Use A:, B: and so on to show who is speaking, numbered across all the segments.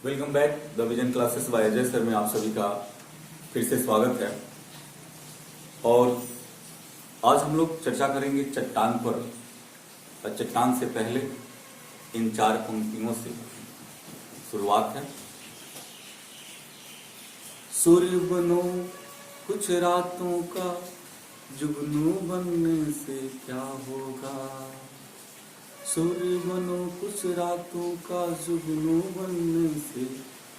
A: Welcome back the vision classes bye Ajay sir में आप सभी का फिर से स्वागत है। और आज हम लोग चर्चा करेंगे चट्टान पर। और चट्टान से पहले इन 4 पंक्तियों से शुरुआत है। सूर्य बनो कुछ रातों का, जुगनू बनने से क्या होगा। सूर्य बनो कुछ रातों का, जुगनू बनने से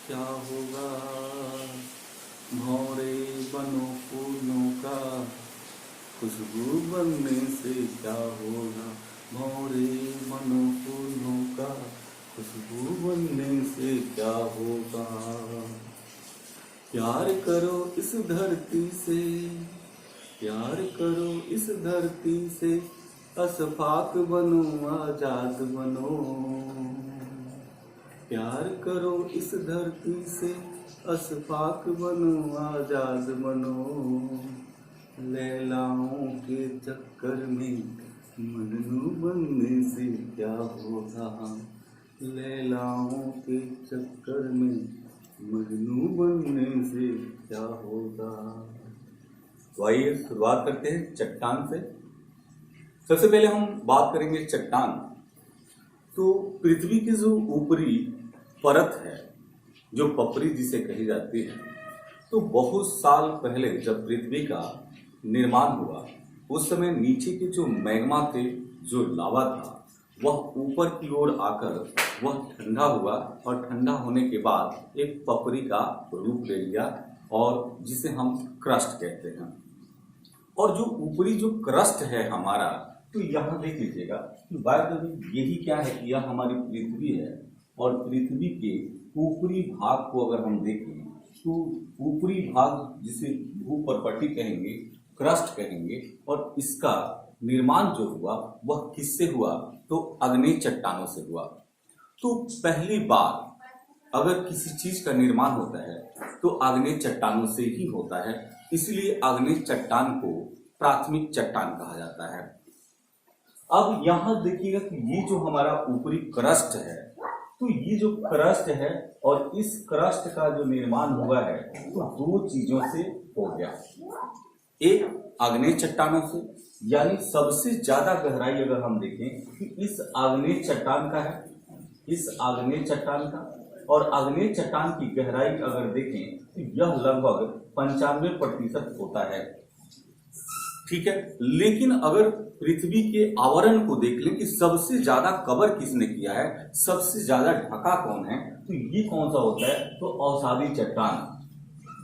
A: क्या होगा। भौरे बनो फूलों का, खुशबू बनने से क्या होगा। भौरे बनो फूलों का, खुशबू बनने से क्या होगा। प्यार करो इस धरती से, प्यार करो इस धरती से, अशफाक बनो आजाद बनो। प्यार करो इस धरती से, अशफाक बनो आजाद बनो। लैलाओं के चक्कर में मजनू बनने से क्या होगा। लैलाओं के चक्कर में मजनू बनने से क्या होगा। तो आइए शुरुआत करते हैं चट्टान से। सबसे पहले हम बात करेंगे चट्टान। तो पृथ्वी की जो ऊपरी परत है, जो पपरी जिसे कही जाती है, तो बहुत साल पहले जब पृथ्वी का निर्माण हुआ उस समय नीचे के जो मैग्मा थे, जो लावा था, वह ऊपर की ओर आकर वह ठंडा हुआ और ठंडा होने के बाद एक पपरी का रूप ले लिया और जिसे हम क्रस्ट कहते हैं। और जो ऊपरी जो क्रस्ट है हमारा, तो यहाँ देख लीजिएगा यही क्या है कि यह हमारी पृथ्वी है। और पृथ्वी के ऊपरी भाग को अगर हम देखें तो ऊपरी भाग जिसे भूपर्पटी कहेंगे, क्रस्ट कहेंगे, और इसका निर्माण जो हुआ वह किससे हुआ, तो आग्नेय चट्टानों से हुआ। तो पहली बार अगर किसी चीज का निर्माण होता है तो आग्नेय चट्टानों से ही होता है, इसलिए आग्नेय चट्टान को प्राथमिक चट्टान कहा जाता है। अब यहां देखिएगा कि ये जो हमारा ऊपरी क्रस्ट है, तो ये जो क्रस्ट है और इस क्रस्ट का जो निर्माण हुआ है तो 2 चीजों से हो गया। एक आग्नेय चट्टानों से, यानी सबसे ज्यादा गहराई अगर हम देखें कि इस आग्नेय चट्टान का है, इस आग्नेय चट्टान का, और आग्नेय चट्टान की गहराई अगर देखें तो यह लगभग 95% होता है। ठीक है, लेकिन अगर पृथ्वी के आवरण को देख लें कि सबसे ज्यादा कवर किसने किया है, सबसे ज्यादा ढका कौन है, तो ये कौन सा होता है, तो अवसादी चट्टान।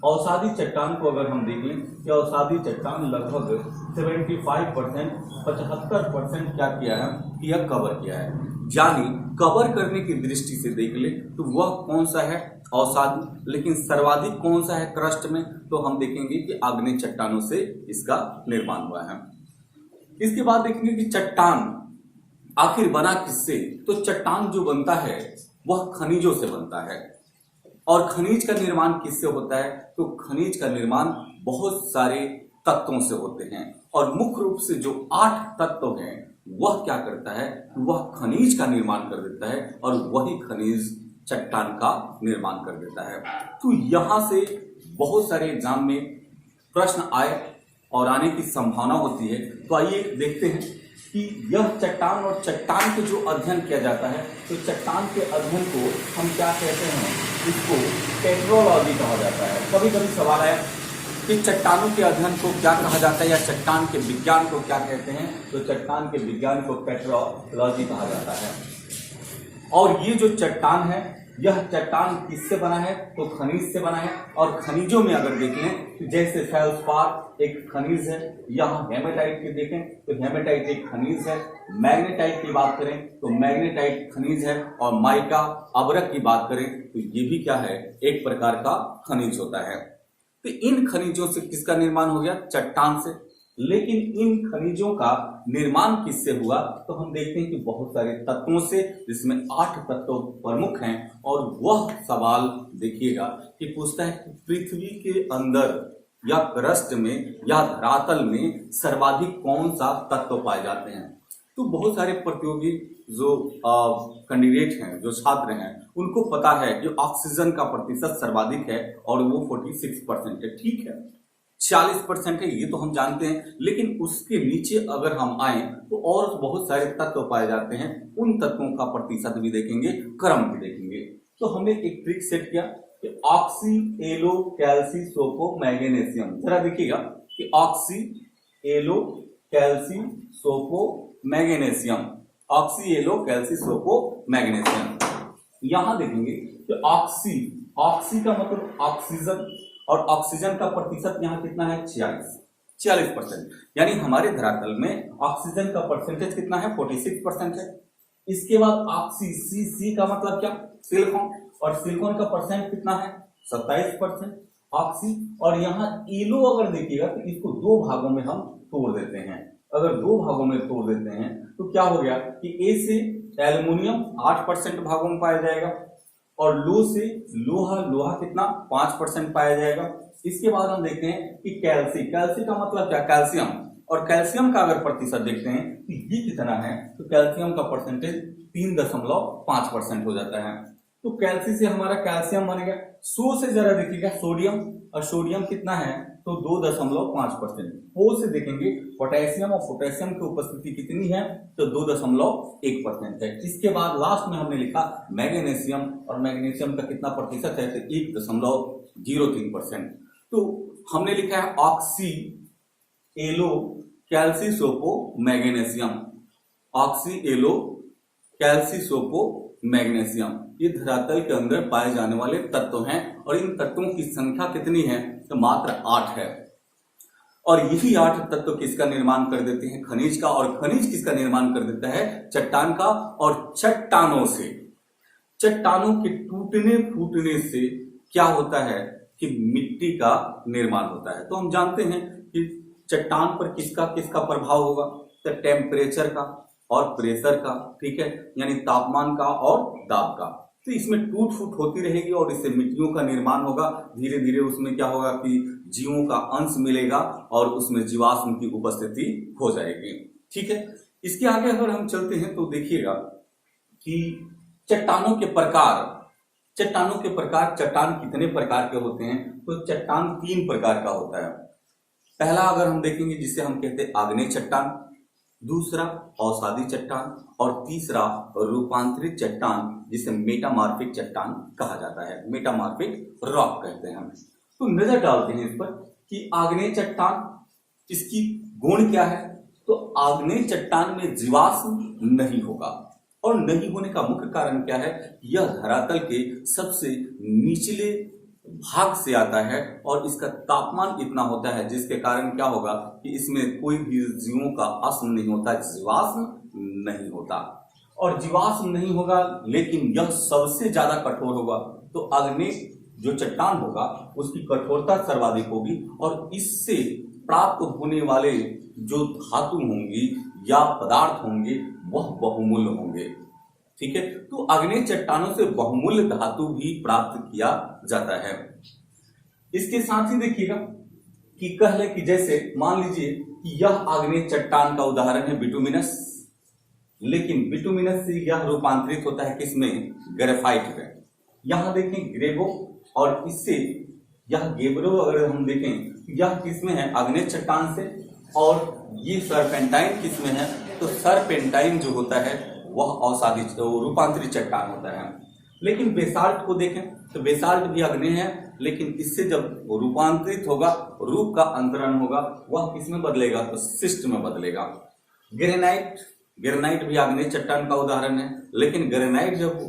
A: अवसादी चट्टान को अगर हम देख लें कि अवसादी चट्टान लगभग 75% क्या किया है, कि यह कवर किया है। यानी कवर करने की दृष्टि से देख ले तो वह कौन सा है, अवसादी। लेकिन सर्वाधिक कौन सा है क्रस्ट में, तो हम देखेंगे कि आग्नेय चट्टानों से इसका निर्माण हुआ है। इसके बाद देखेंगे कि चट्टान आखिर बना किससे, तो चट्टान जो बनता है वह खनिजों से बनता है। और खनिज का निर्माण किससे होता है, तो खनिज का निर्माण बहुत सारे तत्वों से होते हैं। और मुख्य रूप से जो 8 तत्व हैं वह क्या करता है, वह खनिज का निर्माण कर देता है और वही खनिज चट्टान का निर्माण कर देता है। तो यहां से बहुत सारे एग्जाम में प्रश्न आए और आने की संभावना होती है। तो आइए देखते हैं कि यह चट्टान और चट्टान के जो अध्ययन किया जाता है, तो चट्टान के अध्ययन को हम क्या कहते हैं, इसको पेट्रोलॉजी कहा जाता है। कभी कभी सवाल है कि चट्टानों के अध्ययन को क्या कहा जाता है या चट्टान के विज्ञान को क्या कहते हैं, तो चट्टान के विज्ञान को पेट्रोलॉजी कहा जाता है। और ये जो चट्टान है, यह चट्टान किससे बना है, तो खनिज से बना है। और खनिजों में अगर देख लें तो जैसे फेल्सपार एक खनिज है, यहाँ हेमेटाइट की देखें तो हेमेटाइट एक खनिज है। मैग्नेटाइट की बात करें तो मैग्नेटाइट खनिज है। और माइका अबरक की बात करें तो ये भी क्या है, एक प्रकार का खनिज होता है। तो इन खनिजों से किसका निर्माण हो गया, चट्टान से। लेकिन इन खनिजों का निर्माण किससे हुआ, तो हम देखते हैं कि बहुत सारे तत्वों से, जिसमें 8 तत्व प्रमुख हैं। और वह सवाल देखिएगा कि पूछता है कि पृथ्वी के अंदर या क्रस्ट में या धरातल में सर्वाधिक कौन सा तत्व पाए जाते हैं। तो बहुत सारे प्रतियोगी जो कैंडिडेट हैं, जो छात्र हैं, उनको पता है कि ऑक्सीजन का प्रतिशत सर्वाधिक है और वो 46% है। ठीक है, 40% है, ये तो हम जानते हैं, लेकिन उसके नीचे अगर हम आए तो और बहुत सारे तत्व पाए जाते हैं। उन तत्वों का प्रतिशत भी देखेंगे, क्रम भी देखेंगे। तो हमने एक ट्रिक सेट किया कि ऑक्सी एलो कैल्सी सोपो मैग्नीशियम। जरा देखिएगा कि ऑक्सी एलो कैल्सी सोपो मैग्नीशियम, ऑक्सी एलो कैल्सी सोपो मैग्नीशियम। यहां देखेंगे कि ऑक्सी का मतलब ऑक्सीजन, और ऑक्सीजन का प्रतिशत यहाँ कितना है? 46%। यानी हमारे धरातल में ऑक्सीजन का परसेंटेज कितना है? 46% है। इसके बाद ऑक्सी सी का मतलब क्या? सिलिकॉन, और सिलिकॉन का परसेंट कितना है? 27% ऑक्सी। और यहाँ एलो अगर देखिएगा तो इसको दो भागों में हम तोड़ देते हैं। अगर दो भागों में तोड़ देते हैं तो क्या हो गया कि ए से एल्युमिनियम 8% भागों में पाया जाएगा, और लो से लोहा कितना? 5% पाया जाएगा। इसके बाद हम देखते हैं कि कैल्सी का मतलब क्या? कैल्शियम, और कैल्शियम का अगर प्रतिशत देखते हैं तो ये कितना है? तो कैल्शियम का परसेंटेज 3.5% हो जाता है। तो कैल्सी से हमारा कैल्शियम बन गया। सो से जरा देखिएगा सोडियम, और सोडियम कितना है? तो 2.5%। ओ से देखेंगे पोटेशियम, और पोटेशियम की उपस्थिति कितनी है? तो 2.1% है। इसके बाद लास्ट में हमने लिखा मैग्नीशियम, और मैग्नीशियम का कितना प्रतिशत है? तो 1.03%। तो हमने लिखा है ऑक्सी एलो कैल्सी सोपो मैग्नीशियम, ऑक्सी एलो कैल्सी सोपो मैग्नीशियम। ये धरातल के अंदर पाए जाने वाले तत्व हैं, और इन तत्वों की संख्या कितनी है? तो मात्र 8 है। और यही 8 तत्व किसका निर्माण कर देते हैं? खनिज का। और खनिज किसका निर्माण कर देता है? चट्टान का। और चट्टानों के टूटने फूटने से क्या होता है कि मिट्टी का निर्माण होता है। तो हम जानते हैं कि चट्टान पर किसका प्रभाव होगा? तो टेम्परेचर का और प्रेशर का, ठीक है, यानी तापमान का और दाब का। तो इसमें टूट फूट होती रहेगी और इससे मिट्टियों का निर्माण होगा। धीरे धीरे उसमें क्या होगा कि जीवों का अंश मिलेगा और उसमें जीवाश्म की उपस्थिति हो जाएगी। ठीक है, इसके आगे अगर हम चलते हैं तो देखिएगा कि चट्टान के प्रकार, चट्टान कितने प्रकार के होते हैं? तो चट्टान 3 प्रकार का होता है। पहला अगर हम देखेंगे जिसे हम कहते हैं आग्नेय चट्टान, दूसरा अवसादी चट्टान, और तीसरा रूपांतरित चट्टान जिसे मेटामॉर्फिक चट्टान कहा जाता है, मेटामॉर्फिक रॉक कहते हैं हम। तो नजर डालते हैं इस पर कि आग्नेय चट्टान, इसकी गुण क्या है? तो आग्नेय चट्टान में जीवाश्म नहीं होगा, और नहीं होने का मुख्य कारण क्या है? यह धरातल के सबसे निचले भाग से आता है, और इसका तापमान इतना होता है जिसके कारण क्या होगा कि इसमें कोई भी जीवों का अस्म नहीं होता, जीवाश्म नहीं होता। और जीवाश्म नहीं होगा लेकिन यह सबसे ज्यादा कठोर होगा। तो आग्नेय जो चट्टान होगा उसकी कठोरता सर्वाधिक होगी, और इससे प्राप्त होने वाले जो धातु होंगी या पदार्थ होंगे वह बहुमूल्य होंगे। ठीक है, तो आग्नेय चट्टानों से बहुमूल्य धातु भी प्राप्त किया जाता है। इसके साथ ही देखिएगा कि कह ले कि जैसे मान लीजिए कि यह आग्नेय चट्टान का उदाहरण है बिटुमिनस, लेकिन बिटुमिनस से यह रूपांतरित होता है किसमें? ग्रेफाइट में। यहां देखें ग्रेगो, और इससे यह गेब्रो अगर हम देखें यह किसमें है? आग्नेय चट्टान से। और ये सरपेंटाइन किसमें है? तो सरपेंटाइन जो होता है वह अवसादी रूपांतरित चट्टान होता है। लेकिन बेसाल्ट को देखें तो बेसाल्ट भी आग्नेय है, लेकिन इससे जब रूपांतरित होगा, रूप का अंतरण होगा, वह किसमें बदलेगा? तो शिस्ट में बदलेगा। ग्रेनाइट भी आग्नेय चट्टान का उदाहरण है, लेकिन ग्रेनाइट जब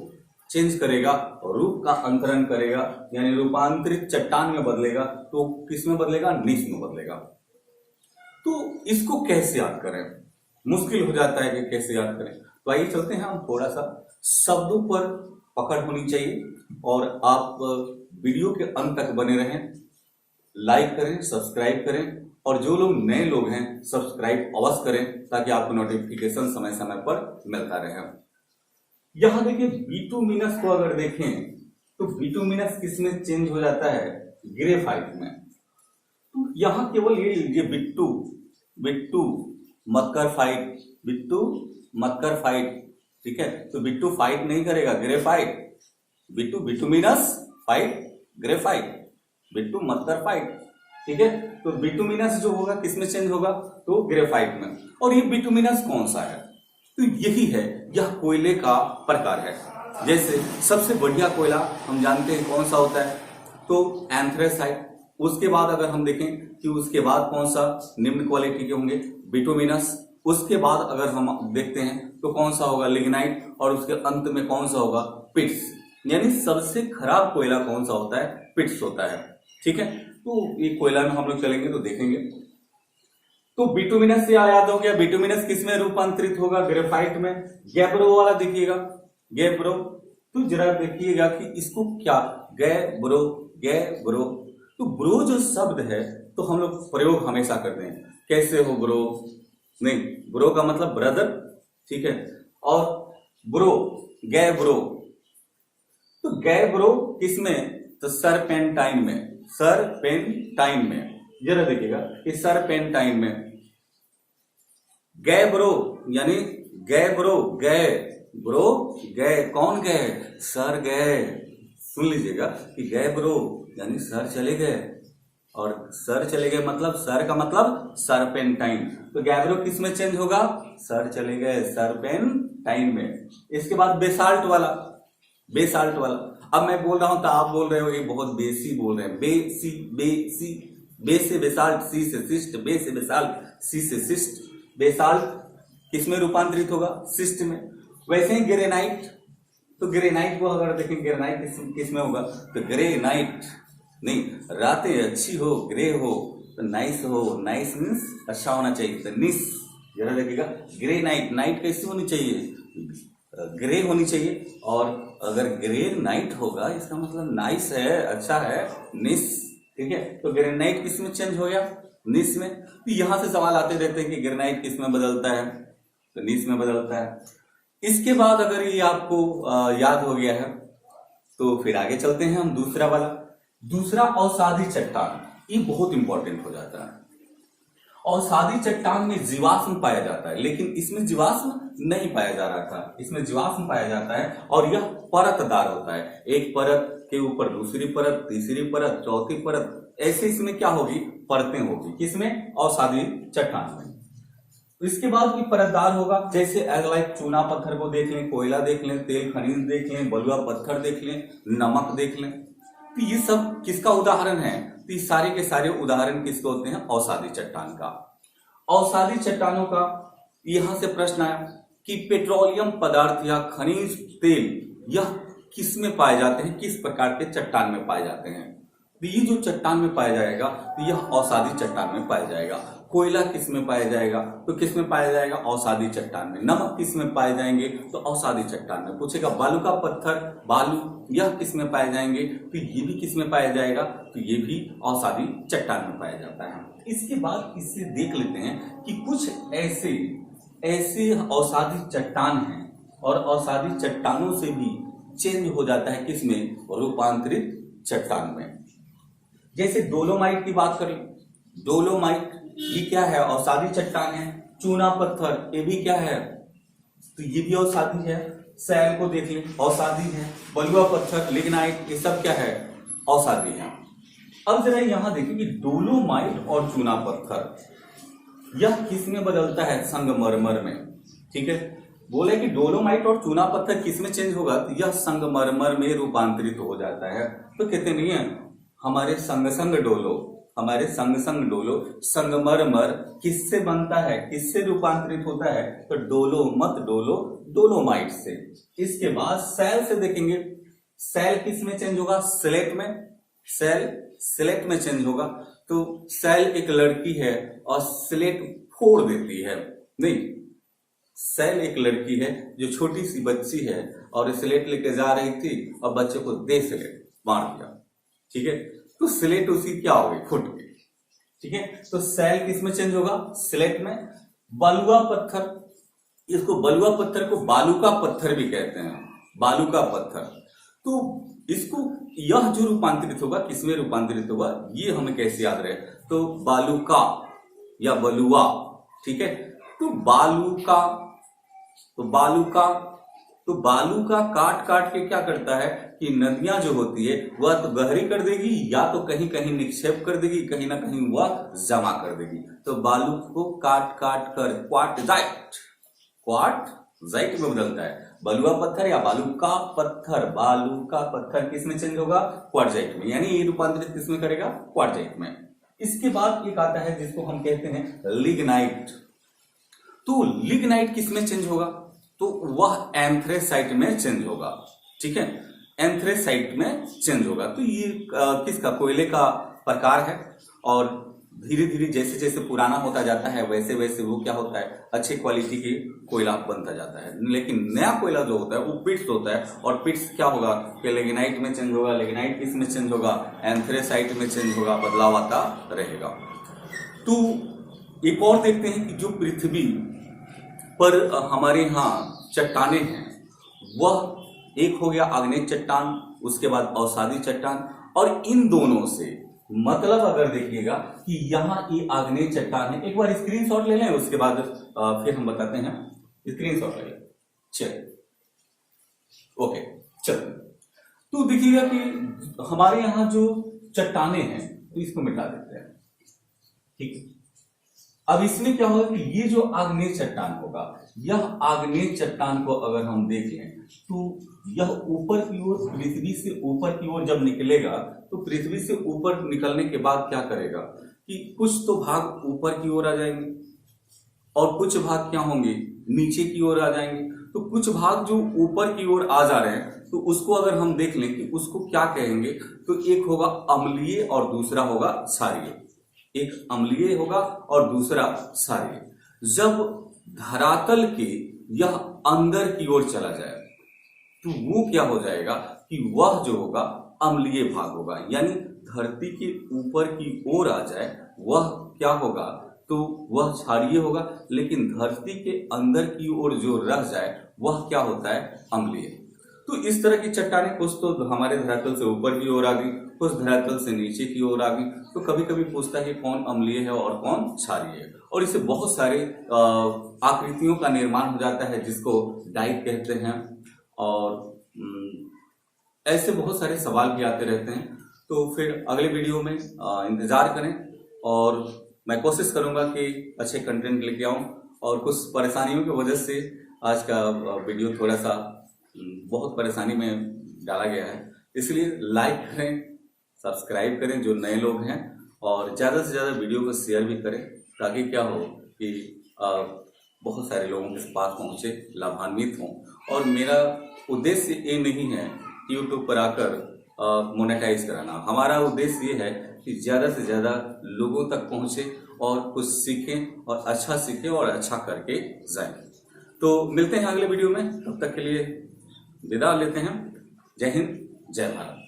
A: चेंज करेगा, रूप का अंतरण करेगा, यानी रूपांतरित चट्टान में बदलेगा, तो किसमें बदलेगा? नीस में बदलेगा। तो इसको कैसे याद करें? मुश्किल हो जाता है कि कैसे याद करें। तो आइए चलते हैं हम थोड़ा सा शब्दों पर पकड़ होनी चाहिए, और आप वीडियो के अंत तक बने रहें, लाइक करें, सब्सक्राइब करें, और जो लोग नए लोग हैं सब्सक्राइब अवश्य करें ताकि आपको नोटिफिकेशन समय समय पर मिलता रहे। यहां देखिए बिटुमिनस को अगर देखें तो बिटुमिनस किसमें चेंज हो जाता है? ग्रेफाइट में। तो यहां केवल ये लीजिए बिट्टू, मक्करफाइट, बिट्टू मत कर फाइट, ठीक है। तो बिट्टू फाइट नहीं करेगा, graphite. Bittu, bituminous fight, graphite. Bittu मत कर फाइट, ठीक है। तो बिटुमिनस जो होगा किसमें चेंज होगा, तो ग्रेफाइट में। और ये बिटुमिनस कौन सा है, तो यही है, यह कोयले का प्रकार है। जैसे सबसे बढ़िया कोयला हम जानते हैं कौन सा होता है, तो एंथ्रेसाइट। उसके बाद अगर हम देखें कि उसके बाद कौन सा निम्न क्वालिटी के होंगे, बिटुमिनस। उसके बाद अगर हम देखते हैं तो कौन सा होगा, लिग्नाइट। और उसके अंत में कौन सा होगा, पिट्स। यानी सबसे खराब कोयला कौन सा होता है, पिट्स होता है, ठीक है। तो ये कोयला में हम लोग चलेंगे तो देखेंगे। तो बिटुमिनस से याद हो गया, बिटुमिनस किस में रूपांतरित होगा, ग्रेफाइट में। गैब्रो वाला देखिएगा, गैब्रो। तो जरा देखिएगा कि इसको क्या, गैब्रो, गैब्रो। तो ब्रो जो शब्द है तो हम लोग प्रयोग हमेशा करते हैं, कैसे हो ब्रो, नहीं, ब्रो का मतलब ब्रदर, ठीक है। और ब्रो, गैब्रो, तो गैब्रो किसमें, तो सरपेंटाइन में, सरपेंटाइन में। जरा देखिएगा कि सरपेंटाइन में गैब्रो, यानी गैब्रो, गै ब्रो, गै, कौन गए, सर गए। सुन लीजिएगा कि गैब्रो यानी सर चले गए, और सर चले गए मतलब सर का मतलब सरपेंटाइन। तो गैब्रो किस में चेंज होगा, सर चले गए, सरपेंटाइन में। इसके बाद बेसाल्ट वाला, बेसाल्ट वाला। अब मैं बोल रहा हूं तो आप बोल रहे हो ये बहुत बेसी बोल रहे हैं, बेसी, बेसी। बे से बेसाल्ट, सी से सिस्ट, बे से बेसाल्ट, सी से सिस्ट। बेसाल्ट किसमें रूपांतरित होगा, सिस्ट में। वैसे ही ग्रेनाइट, तो ग्रेनाइट को अगर देखें, ग्रेनाइट किसमें होगा, तो ग्रेनाइट, नहीं, रातें अच्छी हो, ग्रे हो, तो नाइस हो, नाइस मीन्स अच्छा होना चाहिए, तो निस। जरा देखिएगा, ग्रे नाइट, नाइट कैसी होनी चाहिए, ग्रे होनी चाहिए। और अगर ग्रे नाइट होगा इसका मतलब नाइस है, अच्छा है, निस, ठीक है। तो ग्रेनाइट किस में चेंज हो गया, निस में। तो यहां से सवाल आते रहते हैं कि ग्रेनाइट किस में बदलता है, तो निस में बदलता है। इसके बाद अगर ये आपको याद हो गया है तो फिर आगे चलते हैं हम दूसरा वाला। दूसरा औषधि चट्टान, ये बहुत इंपॉर्टेंट हो जाता है। औषधि चट्टान में जीवाश्म पाया जाता है, लेकिन इसमें जीवाश्म नहीं पाया जा रहा था, इसमें जीवाश्म पाया जाता है। और यह परतदार होता है, एक परत के ऊपर दूसरी परत, तीसरी परत, चौथी परत, ऐसे इसमें क्या होगी, परतें होगी, किसमें, औषधि चट्टान में। तो इसके बाद भी परतदार होगा, जैसे लाइक चूना पत्थर को देख लें, कोयला देख लें, तेल खनिज देख लें, बलुआ पत्थर देख लें, नमक देख लें। तो ये सब किसका उदाहरण है, तो ये सारे के सारे उदाहरण किसके होते हैं, औषधि चट्टान का। औषधि चट्टानों का यहां से प्रश्न आया कि पेट्रोलियम पदार्थ या खनिज तेल यह किस में पाए जाते हैं, किस प्रकार के चट्टान में पाए जाते हैं। तो ये जो चट्टान में पाया जाएगा तो यह औषधि चट्टान में पाया जाएगा। कोयला किस में पाया जाएगा, तो किस में पाया जाएगा, औषधि चट्टान में। नमक किस में पाए जाएंगे, तो औषधि चट्टान में। पूछेगा बालू का पत्थर, बालू, यह किस में पाए जाएंगे, तो ये भी किस में पाया जाएगा, तो ये भी औषधि चट्टान में पाया जाता है। इसके बाद इससे देख लेते हैं कि कुछ ऐसे औषधि चट्टान हैं और औषधि चट्टानों से भी चेंज हो जाता है, किसमें, रूपांतरित चट्टान में। जैसे डोलोमाइट की बात करें, डोलोमाइट ये क्या है, औषधि चट्टान है। चूना पत्थर ये भी क्या है, तो ये भी औषधि है। सैल को देख लें, औषधि है। बलुआ पत्थर, लिग्नाइट, ये सब क्या है, औषधि है। अब जरा यहां देखिए कि डोलोमाइट और चूना पत्थर यह किस में बदलता है, संगमरमर में, ठीक है। बोले कि डोलोमाइट और चूना पत्थर किस में चेंज होगा, तो यह संगमरमर में रूपांतरित हो जाता है। तो कहते नहीं है हमारे संग संग डोलो, हमारे संग संग डोलो। संगमरमर किससे बनता है, किससे रूपांतरित होता है, तो डोलो मत डोलो, डोलोमाइट से। इसके बाद सैल से देखेंगे, सैल किस में चेंज होगा, स्लेट में। सैल स्लेट में चेंज होगा। तो सैल एक लड़की है और स्लेट फोड़ देती है, नहीं, सैल एक लड़की है जो छोटी सी बच्ची है और स्लेट लेके जा रही थी और बच्चे को दे स्लेट मार दिया, ठीक है। तो स्लेट उसी क्या हो गई, फुट गई, ठीक है। तो सैल किस में चेंज होगा, स्लेट में। बलुआ पत्थर, इसको बलुआ पत्थर को बालू का पत्थर भी कहते हैं, बालू का पत्थर। तो इसको यह जो रूपांतरित होगा, किसमें रूपांतरित होगा, ये हमें कैसे याद रहे, तो बालू का या बलुआ, ठीक है। तो तो बालू का काट काट के क्या करता है कि नदियां जो होती है वह तो गहरी कर देगी या तो कहीं कहीं निक्षेप कर देगी, कहीं ना कहीं वह जमा कर देगी। तो बालू को काट काट कर क्वार्टजाइट में बदलता है। बलुआ पत्थर या बालू का पत्थर किस में चेंज होगा? क्वार्टजाइट में, यानी ये रूपांतरित किस में करेगा? क्वार्टजाइट में। इसके बाद एक आता है जिसको हम कहते हैं लिग्नाइट। तो लिग्नाइट किस में चेंज होगा? तो वह एंथ्रेसाइट में चेंज होगा। ठीक है, एंथ्रेसाइट में चेंज होगा। तो ये किसका? कोयले का प्रकार है, और धीरे धीरे जैसे जैसे पुराना होता जाता है वैसे वैसे वो क्या होता है? अच्छी क्वालिटी की कोयला बनता जाता है। लेकिन नया कोयला जो होता है वो पिट्स होता है, और पिट्स क्या होगा कि लिग्नाइट में चेंज होगा। लिग्नाइट किस में चेंज होगा? एंथ्रेसाइट में चेंज होगा, बदलाव आता रहेगा। तो एक और देखते हैं कि जो पृथ्वी पर हमारे यहाँ चट्टाने हैं, वह एक हो गया आग्नेय चट्टान, उसके बाद अवसादी चट्टान, और इन दोनों से मतलब अगर देखिएगा कि यहाँ ये आग्नेय चट्टान है। एक बार स्क्रीनशॉट ले लें, उसके बाद फिर हम बताते हैं। स्क्रीनशॉट ले लें, चलिए, ओके, चलिए। तो देखिएगा कि हमारे यहाँ जो चट्टाने हैं, तो इसको मिटा देते हैं। ठीक है, अब इसमें क्या होगा कि ये जो आग्नेय चट्टान होगा, यह आग्नेय चट्टान को अगर हम देख लें तो यह ऊपर की ओर, पृथ्वी से ऊपर की ओर जब निकलेगा, तो पृथ्वी से ऊपर निकलने के बाद क्या करेगा कि कुछ तो भाग ऊपर की ओर आ जाएंगे और कुछ भाग क्या होंगे? नीचे की ओर आ जाएंगे। तो कुछ भाग जो ऊपर की ओर आ जा रहे हैं, तो उसको अगर हम देख लें कि उसको क्या कहेंगे, तो एक होगा अम्लीय और दूसरा होगा क्षारीय। एक अम्लीय होगा और दूसरा क्षारीय। जब धरातल के यह अंदर की ओर चला जाए तो वो क्या हो जाएगा कि वह जो होगा अम्लीय भाग होगा, यानी धरती के ऊपर की ओर आ जाए वह क्या होगा? तो वह क्षारीय होगा। लेकिन धरती के अंदर की ओर जो रह जाए वह क्या होता है? अम्लीय। तो इस तरह की चट्टानें कुछ तो हमारे धरातल से ऊपर की ओर आ गई, कुछ धरातल से नीचे की ओर आ गई। तो कभी कभी पूछता है कि कौन अम्लीय है और कौन क्षारीय है, और इससे बहुत सारे आकृतियों का निर्माण हो जाता है जिसको डाइक कहते हैं, और ऐसे बहुत सारे सवाल भी आते रहते हैं। तो फिर अगले वीडियो में इंतजार करें, और मैं कोशिश करूंगा कि अच्छे कंटेंट लेके आऊं। और कुछ परेशानियों की वजह से आज का वीडियो थोड़ा सा बहुत परेशानी में डाला गया है, इसलिए लाइक करें, सब्सक्राइब करें जो नए लोग हैं, और ज़्यादा से ज़्यादा वीडियो को शेयर भी करें, ताकि क्या हो कि बहुत सारे लोगों के पास पहुंचे, लाभान्वित हों। और मेरा उद्देश्य ये नहीं है कि यूट्यूब पर आकर मोनेटाइज कराना। हमारा उद्देश्य ये है कि ज़्यादा से ज़्यादा लोगों तक पहुंचे और कुछ सीखें, और अच्छा सीखें और अच्छा करके जाएं। तो मिलते हैं अगले वीडियो में, तब तक के लिए विदा लेते हैं। जय हिंद, जय भारत।